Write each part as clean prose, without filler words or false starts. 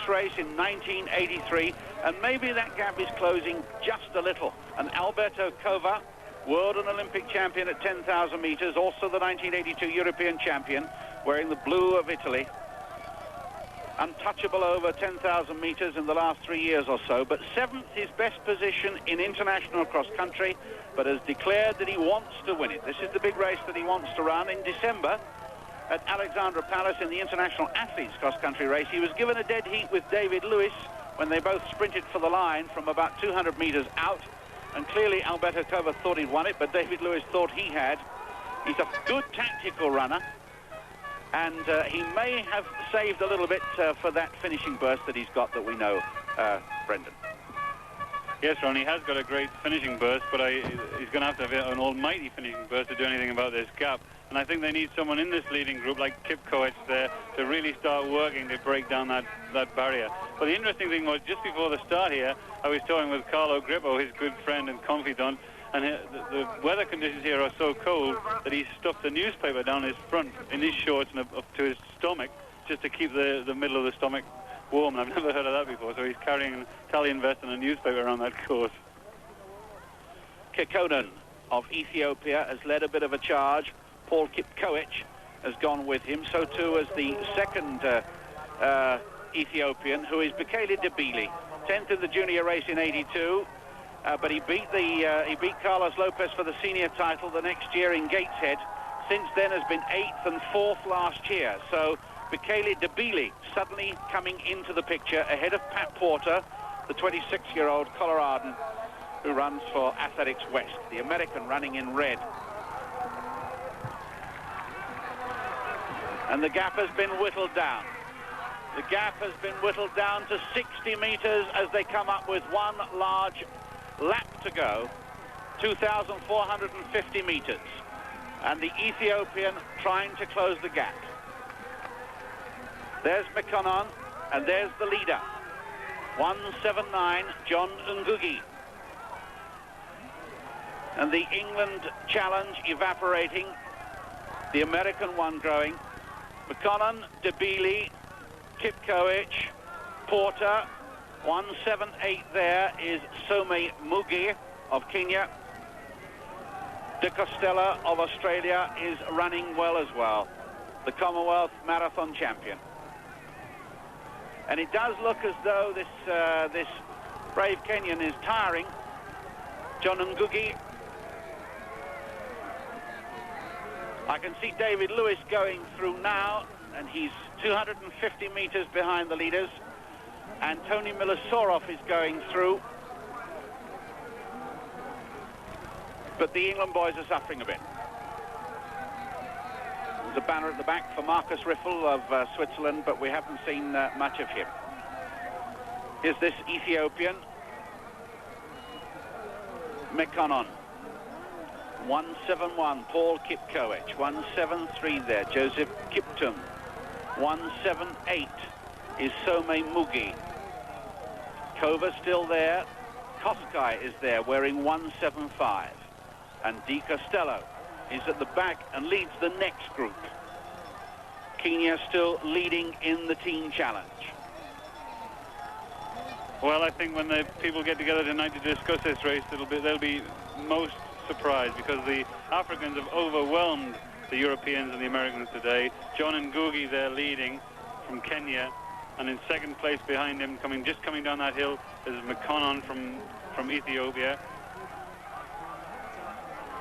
this race in 1983, and maybe that gap is closing just a little. And Alberto Cova, world and Olympic champion at 10,000 meters, also the 1982 European champion, wearing the blue of Italy. Untouchable over 10,000 meters in the last 3 years or so, but seventh, his best position in international cross country, but has declared that he wants to win it. This is the big race that he wants to run. In December at Alexandra Palace in the International Athletes cross country race, he was given a dead heat with David Lewis when they both sprinted for the line from about 200 meters out, and clearly Alberto Cova thought he'd won it, but David Lewis thought he had. He's a good tactical runner, and he may have saved a little bit for that finishing burst that he's got that we know, Brendan. Yes, Ron, he has got a great finishing burst, but he's going to have an almighty finishing burst to do anything about this gap. And I think they need someone in this leading group like Kip Koech there to really start working to break down that barrier. But the interesting thing was, just before the start here, I was talking with Carlo Grippo, his good friend and confidant, and the weather conditions here are so cold that he stuffed a newspaper down his front in his shorts and up to his stomach just to keep the middle of the stomach warm. I've never heard of that before, so he's carrying an Italian vest and a newspaper around that course. Kekkonen of Ethiopia has led a bit of a charge. Paul Kipkoech has gone with him, so too as the second Ethiopian, who is Bekele Debele, 10th in the junior race in 82. But he beat Carlos Lopez for the senior title the next year in Gateshead. Since then has been 8th and 4th last year. So Bekele Debele suddenly coming into the picture ahead of Pat Porter, the 26-year-old Coloradan who runs for Athletics West, the American running in red. And the gap has been whittled down. The gap has been whittled down to 60 meters as they come up with one large lap to go, 2,450 meters, and the Ethiopian trying to close the gap. There's Mekonnen, and there's the leader, 179, John Ngugi. And the England challenge evaporating, the American one growing. Mekonnen, Debele, Kipkoech, Porter. 178 there is Some Mugi of Kenya. De Costella of Australia is running well as well, the Commonwealth Marathon champion. And it does look as though this brave Kenyan is tiring. John Ngugi. I can see David Lewis going through now, and he's 250 meters behind the leaders. And Tony Milosorov is going through. But the England boys are suffering a bit. There's a banner at the back for Marcus Riffel of Switzerland, but we haven't seen much of him. Here's this Ethiopian, Mekonnen. 171, Paul Kipkoech. 173 there, Joseph Kiptum. 178 is Some Mugi. Kova still there. Koskai is there wearing 175. And De Costello is at the back and leads the next group. Kenya still leading in the team challenge. Well, I think when the people get together tonight to discuss this race, they'll be most surprised, because the Africans have overwhelmed the Europeans and the Americans today. John Ngugi there leading from Kenya, and in second place behind him, just coming down that hill, is Mekonnen from Ethiopia.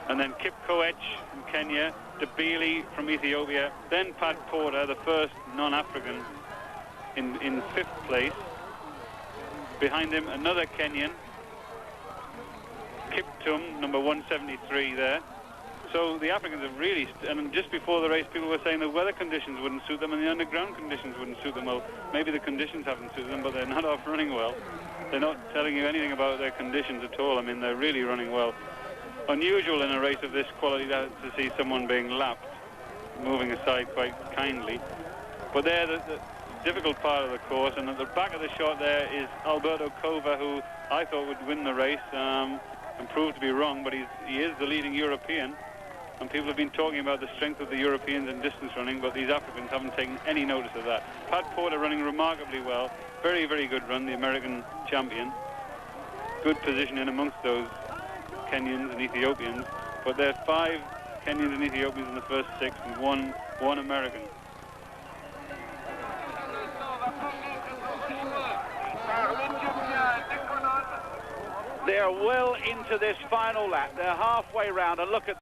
And then Kipkoech from Kenya, Debele from Ethiopia, then Pat Porter, the first non-African, in fifth place. Behind him, another Kenyan, Kiptum, number 173 there. So the Africans have really, and just before the race, people were saying the weather conditions wouldn't suit them and the underground conditions wouldn't suit them. Well, maybe the conditions haven't suited them, but they're not off running well. They're not telling you anything about their conditions at all. I mean, they're really running well. Unusual in a race of this quality to see someone being lapped, moving aside quite kindly. But they're the difficult part of the course, and at the back of the shot there is Alberto Cova, who I thought would win the race, and proved to be wrong, but he is the leading European. and people have been talking about the strength of the Europeans in distance running, but these Africans haven't taken any notice of that. Pat Porter running remarkably well. Very, very good run, the American champion. Good position in amongst those Kenyans and Ethiopians, but there are 5 Kenyans and Ethiopians in the first 6 and one American. They're well into this final lap. They're halfway round, and look at